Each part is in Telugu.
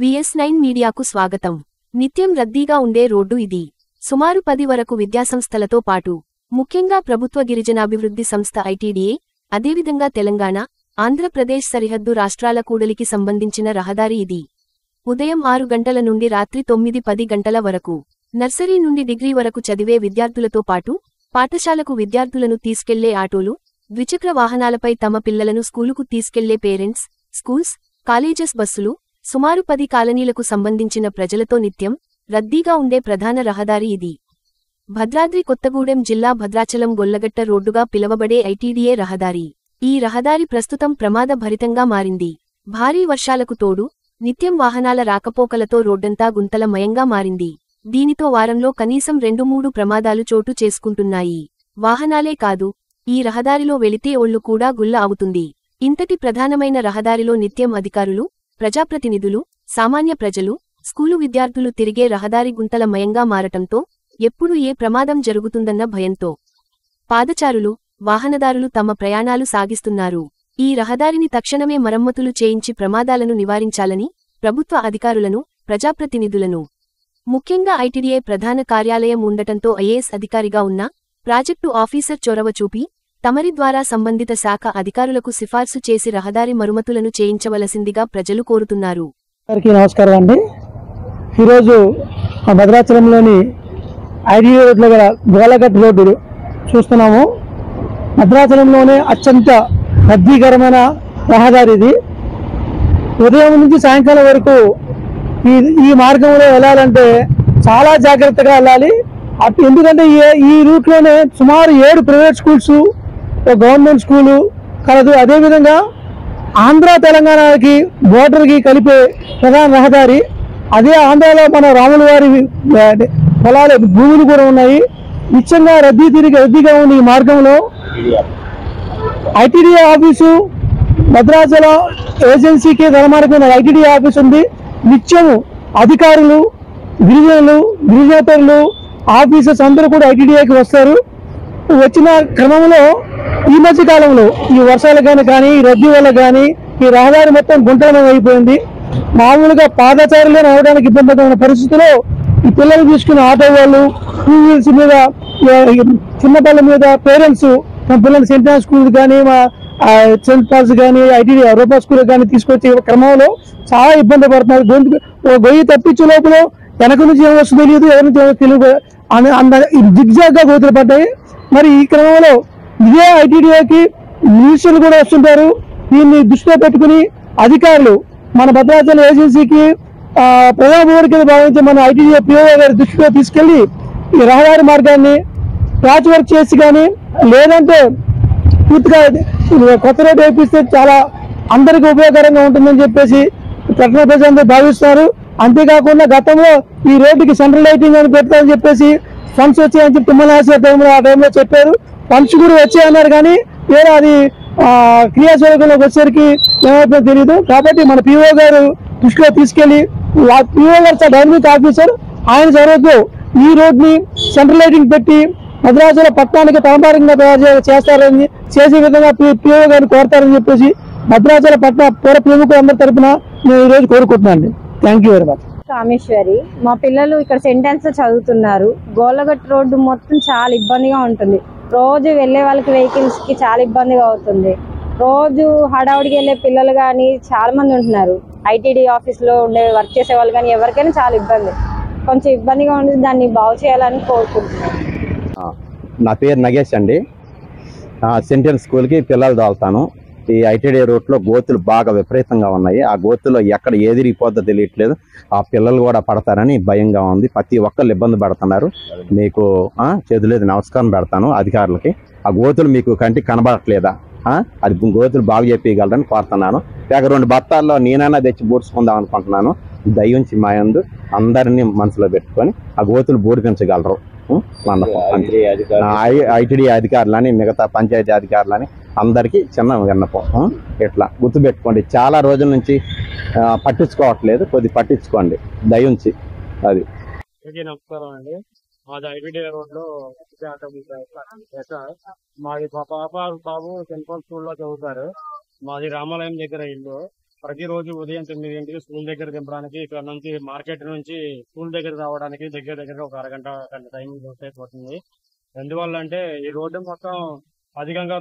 VS9 మీడియాకు స్వాగతం. నిత్యం రద్దీగా ఉండే రోడ్డు ఇది. సుమారు 10 వరకు విద్యాసంస్థలతో పాటు ముఖ్యంగా ప్రభుత్వ గిరిజనాభివృద్ధి సంస్థ ITDA, అదేవిధంగా తెలంగాణ, ఆంధ్రప్రదేశ్ సరిహద్దు రాష్ట్రాల కూడలికి సంబంధించిన రహదారి ఇది. ఉదయం 6 గంటల నుండి రాత్రి 9-10 గంటల వరకు నర్సరీ నుండి డిగ్రీ వరకు చదివే విద్యార్థులతో పాటు పాఠశాలకు విద్యార్థులను తీసుకెళ్లే ఆటోలు, ద్విచక్ర వాహనాలపై తమ పిల్లలను స్కూలుకు తీసుకెళ్లే పేరెంట్స్, స్కూల్స్, కాలేజెస్ బస్సులు, సుమారు 10 కాలనీలకు సంబంధించిన ప్రజలతో నిత్యం రద్దీగా ఉండే ప్రధాన రహదారి ఇది. భద్రాద్రి కొత్తగూడెం జిల్లా భద్రాచలం గొల్లగట్ట రోడ్డుగా పిలవబడే ITDA రహదారి. ఈ రహదారి ప్రస్తుతం ప్రమాద భరితంగా మారింది. భారీ వర్షాలకు తోడు నిత్యం వాహనాల రాకపోకలతో రోడ్డంతా గుంతలమయంగా మారింది. దీనితో వారంలో కనీసం 2-3 ప్రమాదాలు చోటు చేసుకుంటున్నాయి. వాహనాలే కాదు, ఈ రహదారిలో వెళితే ఒళ్ళు కూడా గుల్ల అవుతుంది. ఇంతటి ప్రధానమైన రహదారిలో నిత్యం అధికారులు, ప్రజాప్రతినిధులు, సామాన్య ప్రజలు, స్కూలు విద్యార్థులు తిరిగే రహదారి గుంతలమయంగా మారటంతో ఎప్పుడు ఏ ప్రమాదం జరుగుతుందన్న భయంతో పాదచారులు, వాహనదారులు తమ ప్రయాణాలు సాగిస్తున్నారు. ఈ రహదారిని తక్షణమే మరమ్మతులు చేయించి ప్రమాదాలను నివారించాలని ప్రభుత్వ అధికారులను, ప్రజాప్రతినిధులను, ముఖ్యంగా ITDA ప్రధాన కార్యాలయం ఉండటంతో IAS అధికారిగా ఉన్న ప్రాజెక్టు ఆఫీసర్ చొరవ చూపి తమరి ద్వారా సంబంధిత శాఖ అధికారులకు సిఫార్సు చేసి రహదారి మరమ్మతులను చేయించవలసిందిగా ప్రజలు కోరుతున్నారు. నమస్కారం అండి. ఈరోజు భద్రాచలంలోని ITDA రోడ్లో గల గోలగట్ రోడ్డు చూస్తున్నాము. భద్రాచలంలోనే అత్యంత రద్దీకరమైన రహదారి ఇది. ఉదయం నుంచి సాయంకాలం వరకు ఈ మార్గంలో వెళ్ళాలంటే చాలా జాగ్రత్తగా వెళ్ళాలి. ఎందుకంటే ఈ రూట్లోనే సుమారు 7 ప్రైవేట్ స్కూల్స్, గవర్నమెంట్ స్కూలు కలదు. అదేవిధంగా ఆంధ్ర తెలంగాణకి బోర్డర్కి కలిపే ప్రధాన రహదారి. అదే ఆంధ్రాలో మన రాముల వారి పొలాలు, భూములు కూడా ఉన్నాయి. నిత్యంగా రద్దీగా ఉంది ఈ మార్గంలో. ITDA ఆఫీసు భద్రాచలం ఏజెన్సీకి ధనమార్గం ITDA ఆఫీస్ ఉంది. నిత్యము అధికారులు, గిరిజనేతరులు, ఆఫీసర్స్ అందరూ కూడా ITDAకి వస్తారు. వచ్చిన క్రమంలో ఈ మధ్య కాలంలో ఈ వర్షాలు కానీ ఈ రద్దీ వల్ల కానీ ఈ రహదారి మొత్తం గుంటలమయం అయిపోయింది. మామూలుగా పాదచారులే రావడానికి ఇబ్బందిగా ఉన్న పరిస్థితిలో ఈ పిల్లలు తీసుకున్న ఆటో వాళ్ళు, 2 వీల్స్ మీద, చిన్న పిల్లల మీద పేరెంట్స్ మా పిల్లలు సెంట్ జాన్ స్కూల్ కానీ, సెంట్ పాల్స్ కానీ, ITDA రూపా స్కూల్ కానీ తీసుకొచ్చే క్రమంలో చాలా ఇబ్బంది పడుతున్నారు. గొయ్యి తప్పించే లోపల వెనక నుంచి ఏమొస్తుందో తెలియదు, ఎవరి నుంచి ఏమో తెలియదు, దిగ్జాగ్గా గోతులు పడ్డాయి. మరి ఈ క్రమంలో ఇదే ITDAకి మినిస్టర్లు కూడా వస్తుంటారు. దీన్ని దృష్టిలో పెట్టుకుని అధికారులు మన భద్రాచలం ఏజెన్సీకి ప్రజాభవన్ కింద భావించి మన ITDA PO గారి దృష్టిలో తీసుకెళ్లి ఈ రహదారి మార్గాన్ని ప్యాచ్ వర్క్ చేసి కానీ, లేదంటే పూర్తిగా కొత్త రోడ్డు వేపిస్తే చాలా అందరికీ ఉపయోగకరంగా ఉంటుందని చెప్పేసి పట్టణ ప్రజలందరూ భావిస్తున్నారు. అంతేకాకుండా గతంలో ఈ రోడ్డుకి సెంట్రల్ లైటింగ్ అని పెడతామని చెప్పేసి ఫండ్స్ వచ్చాయని చెప్పి తిమ్మల ఆ టైంలో చెప్పారు. ఫండ్స్ కూడా వచ్చాయన్నారు కానీ వేరే అది క్రియాశీలకంలోకి వచ్చేసరికి ఏమైపోయిందో తెలియదు. కాబట్టి మన PO గారు దృష్టిలో తీసుకెళ్లి, PO గారు డైనమిక్ ఆఫీసర్, ఆయన చొరవతో ఈ రోడ్ని సెంట్రల్ లైటింగ్ పెట్టి భద్రాచలం పట్టణానికి తలమార్గంగా తయారు చేస్తారని, చేసే విధంగా PO గారిని కోరతారని చెప్పేసి భద్రాచల పట్టణ పూర్వ ప్రముఖులు అందరి తరఫున నేను ఈరోజు కోరుకుంటున్నాను. Thank you very much. Kameshwari, మా పిల్లలు ఇక్కడ సెంటెన్స్ చదువుతున్నారు. గోలగట్ రోడ్డు మొత్తం చాలా ఇబ్బందిగా ఉంటుంది. రోజు వెళ్లే వాళ్ళకి, వెహికల్స్ కి చాలా ఇబ్బందిగా అవుతుంది. రోజు హడావుడికి వెళ్లే పిల్లలు కానీ చాలా మంది ఉంటున్నారు. ITDA ఆఫీస్ లో ఉండే వర్క్ చేసే వాళ్ళు కానీ ఎవరికైనా చాలా ఇబ్బంది, కొంచెం ఇబ్బందిగా ఉంటుంది. దాన్ని బాగు చేయాలని కోరుకుంటున్నాను. నా పేరు నగేష్ అండి. సెంట్రల్ స్కూల్కి పిల్లలు తోలుతాను. ఈ ITDA రూట్లో గోతులు బాగా విపరీతంగా ఉన్నాయి. ఆ గోతులో ఎక్కడ ఏదిరిగిపోద్దో తెలియట్లేదు. ఆ పిల్లలు కూడా పడతారని భయంగా ఉంది. ప్రతి ఒక్కళ్ళు ఇబ్బంది పడుతున్నారు. మీకు చేతులేదు నమస్కారం పెడతాను అధికారులకి. ఆ గోతులు మీకు కంటికి కనబడట్లేదా? అది గోతులు బాగు చెప్పగలరని కోరుతున్నాను. లేక 2 బత్తాల్లో నేనైనా తెచ్చి బూడ్చుకుందాం అనుకుంటున్నాను. దయించి మా యందు అందరినీ మనసులో పెట్టుకొని ఆ గోతులు బూడిపించగలరు. ITDA అధికారులని, మిగతా పంచాయతీ అధికారులని అందరికీ చిన్న విన్నపం. ఇట్లా గుర్తుపెట్టుకోండి. చాలా రోజుల నుంచి పట్టించుకోవట్లేదు, కొద్ది పట్టించుకోండి దయించి. అది నమస్కారం అండి. మాది ITDA రోడ్ లో మాది మా పాప బాబు సెంట్రల్ స్కూల్లో చదువుతారు. మాది రామాలయం దగ్గర ఇల్లు. ప్రతిరోజు ఉదయం 9 గంటలకి స్కూల్ దగ్గర దింపడానికి, ఇక్కడ నుంచి మార్కెట్ నుంచి స్కూల్ దగ్గర రావడానికి దగ్గర దగ్గర ఒక అరగంట గంట టైం అయిపోతుంది. ఎందువల్ల అంటే ఈ రోడ్డు మొత్తం అధికంగా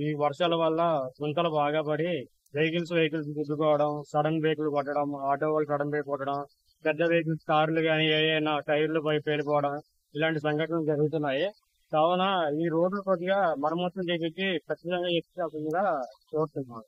ఈ వర్షాల వల్ల గుంతలు బాగా పడి వెహికల్స్ గుద్దుకోవడం, సడన్ బ్రేకులు కొట్టడం, ఆటో వాళ్ళు సడన్ బ్రేక్ కొట్టడం, పెద్ద వెహికల్స్ కార్లు కానీ ఏదైనా టైర్లు పై పేలిపోవడం, ఇలాంటి సంఘటనలు జరుగుతున్నాయి. కావున ఈ రోడ్డు కొద్దిగా మరమ్మతులు చేపించి ఖచ్చితంగా ఎక్కి కోరుతున్నాను.